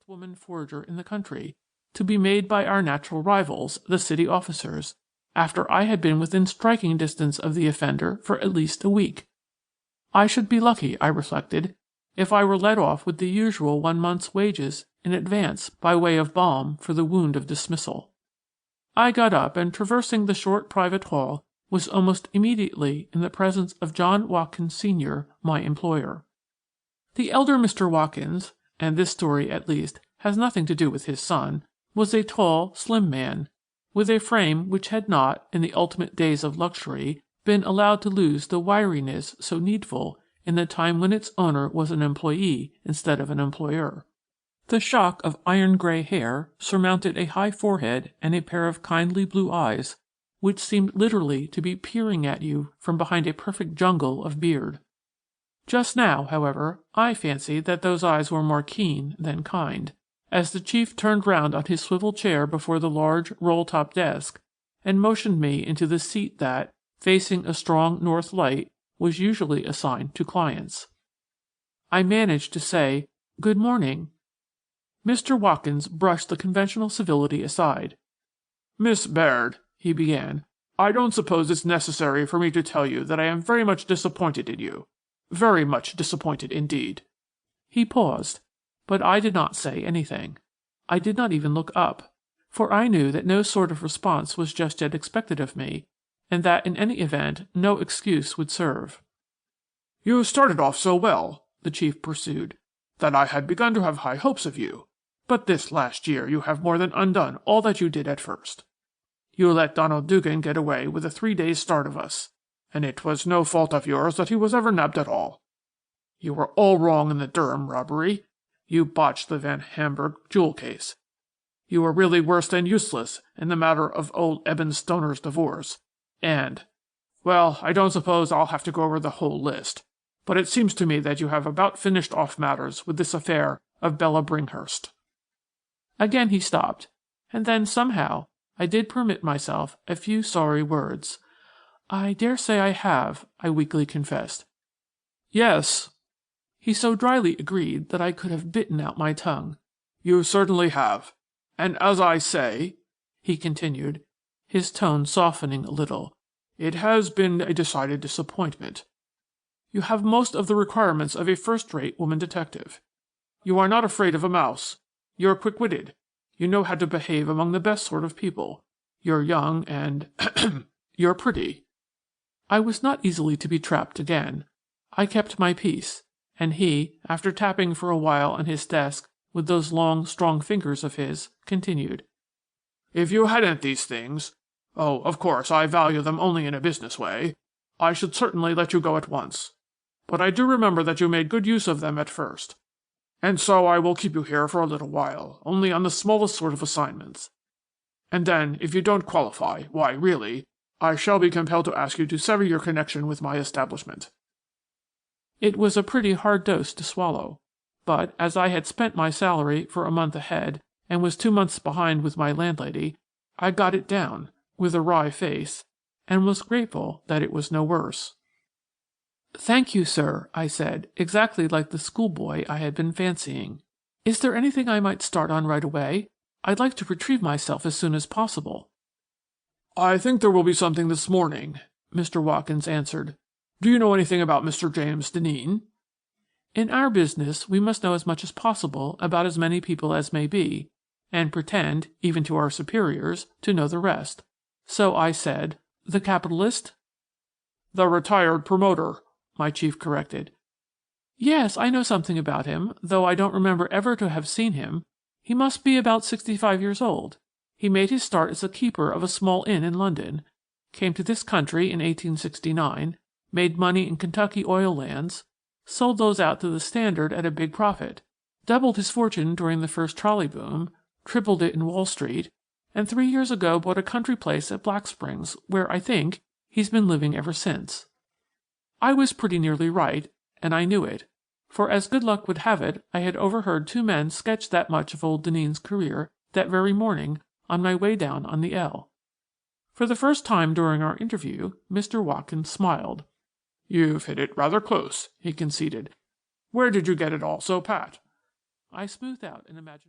woman forger in the country, to be made by our natural rivals, the city officers, after I had been within striking distance of the offender for at least a week. I should be lucky, I reflected, if I were let off with the usual 1 month's wages in advance by way of balm for the wound of dismissal. I got up and, traversing the short private hall, was almost immediately in the presence of John Watkins Sr., my employer. The elder Mr. Watkins, and this story at least has nothing to do with his son, was a tall, slim man, with a frame which had not, in the ultimate days of luxury, been allowed to lose the wiriness so needful in the time when its owner was an employee instead of an employer. The shock of iron-gray hair surmounted a high forehead and a pair of kindly blue eyes, which seemed literally to be peering at you from behind a perfect jungle of beard. Just now, however, I fancied that those eyes were more keen than kind, as the chief turned round on his swivel chair before the large roll-top desk and motioned me into the seat that, facing a strong north light, was usually assigned to clients. I managed to say, "Good morning." Mr. Watkins brushed the conventional civility aside. "Miss Baird," he began, "I don't suppose it's necessary for me to tell you that I am very much disappointed in you. Very much disappointed indeed." He paused, but I did not say anything. I did not even look up, for I knew that no sort of response was just yet expected of me, and that in any event no excuse would serve. "You started off so well," the chief pursued, "that I had begun to have high hopes of you. But this last year you have more than undone all that you did at first. You let Donald Dugan get away with a 3 days' start of us, and it was no fault of yours that he was ever nabbed at all. You were all wrong in the Durham robbery. You botched the Van Hamburg jewel case. You were really worse than useless in the matter of old Eben Stoner's divorce. Well, I don't suppose I'll have to go over the whole list, but it seems to me that you have about finished off matters with this affair of Bella Bringhurst." Again he stopped, and then somehow I did permit myself a few sorry words. "I dare say I have," I weakly confessed. "Yes," he so dryly agreed that I could have bitten out my tongue. "You certainly have. And as I say," he continued, his tone softening a little, "it has been a decided disappointment. You have most of the requirements of a first-rate woman detective. You are not afraid of a mouse. You're quick-witted. You know how to behave among the best sort of people. You're young and you're pretty." I was not easily to be trapped again. I kept my peace, and he, after tapping for a while on his desk with those long, strong fingers of his, continued, "If you hadn't these things, of course I value them only in a business way, I should certainly let you go at once. But I do remember that you made good use of them at first. And so I will keep you here for a little while, only on the smallest sort of assignments. And then, if you don't qualify, why, really, I shall be compelled to ask you to sever your connection with my establishment." It was a pretty hard dose to swallow, but as I had spent my salary for a month ahead and was 2 months behind with my landlady, I got it down, with a wry face, and was grateful that it was no worse. "Thank you, sir," I said, exactly like the schoolboy I had been fancying. "Is there anything I might start on right away? I'd like to retrieve myself as soon as possible." "I think there will be something this morning," Mr. Watkins answered. "Do you know anything about Mr. James Denneen?" In our business we must know as much as possible about as many people as may be, and pretend, even to our superiors, to know the rest. So I said, "The capitalist?" "The retired promoter," my chief corrected. "Yes, I know something about him, though I don't remember ever to have seen him. He must be about 65 years old. He made his start as a keeper of a small inn in London, came to this country in 1869, made money in Kentucky oil lands, sold those out to the Standard at a big profit, doubled his fortune during the first trolley boom, tripled it in Wall Street, and 3 years ago bought a country place at Black Springs, where, I think, he's been living ever since." I was pretty nearly right, and I knew it, for as good luck would have it, I had overheard 2 men sketch that much of old Denneen's career that very morning on my way down on the L. For the first time during our interview, Mr. Watkins smiled. "You've hit it rather close," he conceded. "Where did you get it all so pat?" I smoothed out an imaginary